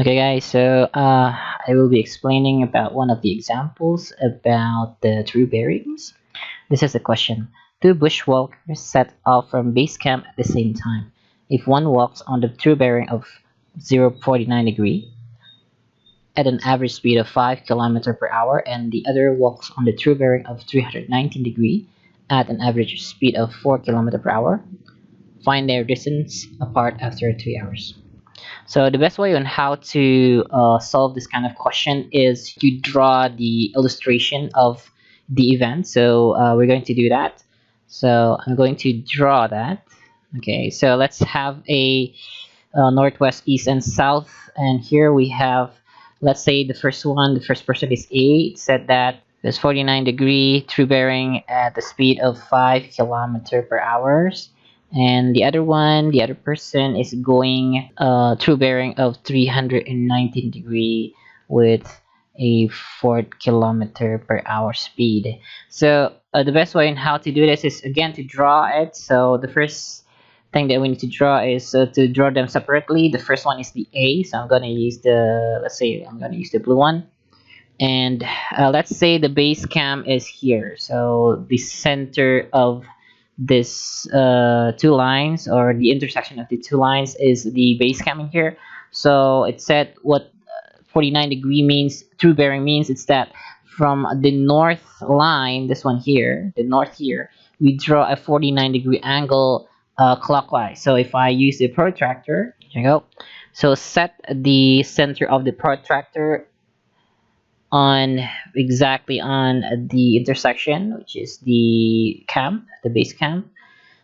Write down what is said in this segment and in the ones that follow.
Okay, guys, so I will be explaining about one of the examples about the true bearings. This is a question. Two bushwalkers set off from base camp at the same time. If one walks on the true bearing of 049 degree at an average speed of 5 kilometer per hour and the other walks on the true bearing of 319 degree at an average speed of 4 kilometer per hour, find their distance apart after 3 hours. So the best way on how to solve this kind of question is you draw the illustration of the event. So we're going to do that. So I'm going to draw that. Okay, so let's have a northwest, east, and south. And here we have, let's say the first one, the first person is A. It said that there's 49-degree true bearing at the speed of 5 kilometer per hour, and the other one, the other person is going true bearing of 319 degree with a 4 kilometer per hour speed. So the best way on how to do this is again to draw it. So the first thing that we need to draw is to draw them separately. The first one is the A, so I'm going to use the, let's say I'm going to use the blue one. And let's say the base cam is here, so the center of this two lines, or the intersection of the two lines, is the base cam in here. So it said what 49-degree means, true bearing means, it's that from the north line, this one here, the north here, we draw a 49-degree angle clockwise. So if I use the protractor, here you go, so set the center of the protractor on exactly on the intersection, which is the camp, the base camp.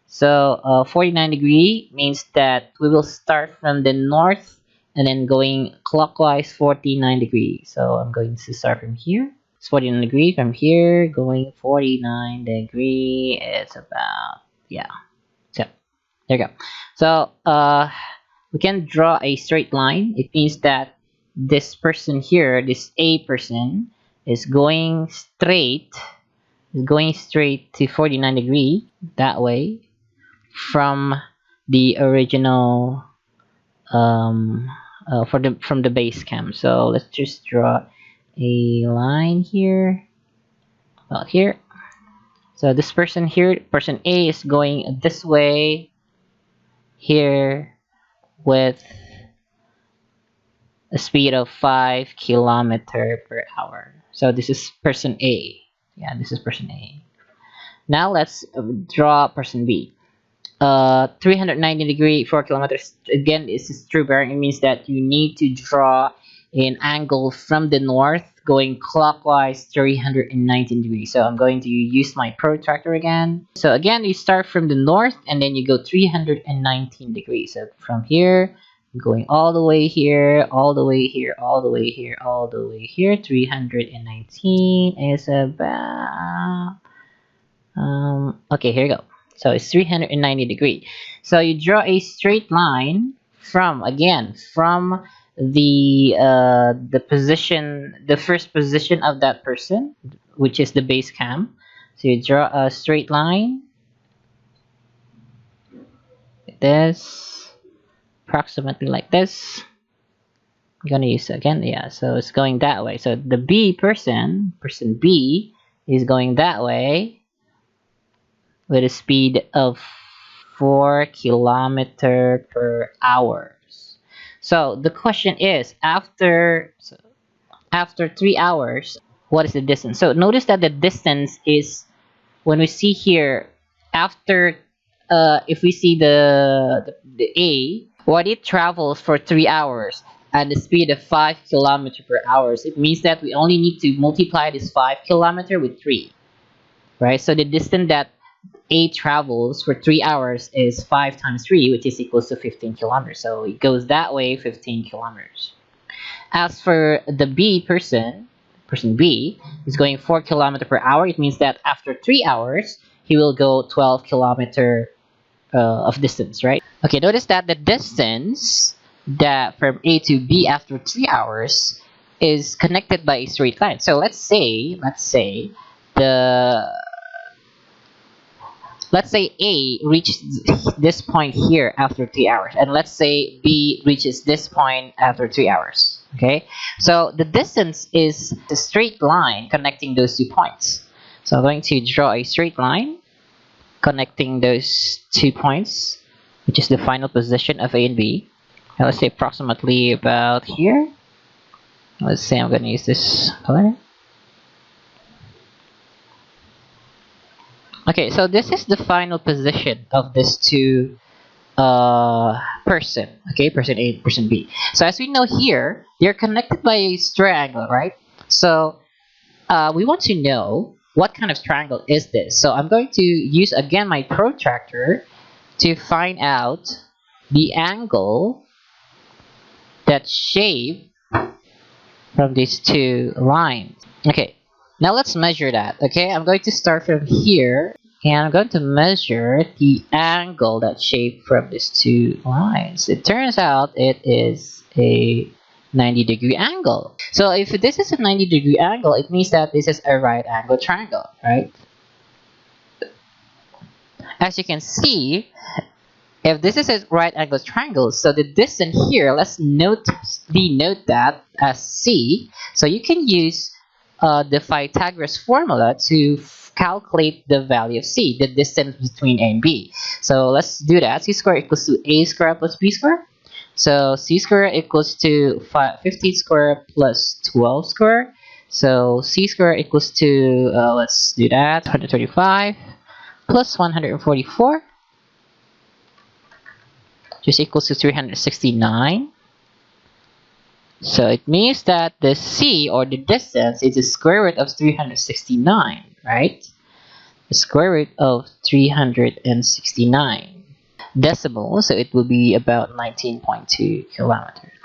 So 49-degree means that we will start from the north and then going clockwise 49 degrees. So I'm going to start from here. It's 49 degree from here, going 49 degree. It's about, yeah. So there you go. So we can draw a straight line. It means that this person here, this A person, is going straight to 49 degree that way from the original from the base camp. So let's just draw a line here, about here. So this person here, person A, is going this way here with a speed of 5 kilometer per hour. So this is person A. Yeah, this is person A. Now let's draw person B. 390 degree 4 kilometers. Again, this is true bearing. It means that you need to draw an angle from the north going clockwise 319 degrees. So I'm going to use my protractor again. So again, you start from the north and then you go 319 degrees. So from here, going all the way here, all the way here, all the way here, all the way here. 319 is about okay, here you go. So it's 390 degree. So you draw a straight line from, again, from the position, the first position of that person, which is the base camp. So you draw a straight line like this, approximately like this. I'm gonna use again, yeah, so it's going that way. So the B person, person B, is going that way with a speed of 4 kilometer per hour. So the question is, after 3 hours, what is the distance? So notice that the distance is, when we see here, after if we see the A, what it travels for 3 hours at the speed of 5 kilometer per hour, it means that we only need to multiply this 5 kilometer with 3, right? So the distance that A travels for 3 hours is 5 times 3, which is equals to 15 kilometers. So it goes that way, 15 kilometers. As for the B person, person B is going 4 kilometer per hour. It means that after 3 hours, he will go 12 kilometer of distance, right? Okay, notice that the distance that from A to B after 3 hours is connected by a straight line. So let's say the let's say A reaches this point here after 3 hours, and let's say B reaches this point after 3 hours. Okay, so the distance is a straight line connecting those 2 points. So I'm going to draw a straight line connecting those 2 points, which is the final position of A and B. Now let's say approximately about here. Let's say I'm going to use this color. Okay, so this is the final position of these two person. Okay, person A, person B. So as we know here, they're connected by a triangle, right? So we want to know what kind of triangle is this. So I'm going to use again my protractor to find out the angle that's shaped from these two lines. Okay, now let's measure that. Okay, I'm going to start from here and I'm going to measure the angle that's shaped from these two lines. It turns out it is a 90-degree angle. So if this is a 90-degree angle, it means that this is a right angle triangle, right? As you can see, if this is a right angle triangle, so the distance here, let's denote that as C. So you can use the Pythagoras formula to calculate the value of C, the distance between A and B. So let's do that. C squared equals to A squared plus B squared. So C squared equals to 15 squared plus 12 squared. So C squared equals to, let's do that, 135 plus 144, which is equals to 369. So it means that the C, or the distance, is the square root of 369, right? The square root of 369 decimal, so it will be about 19.2 kilometers.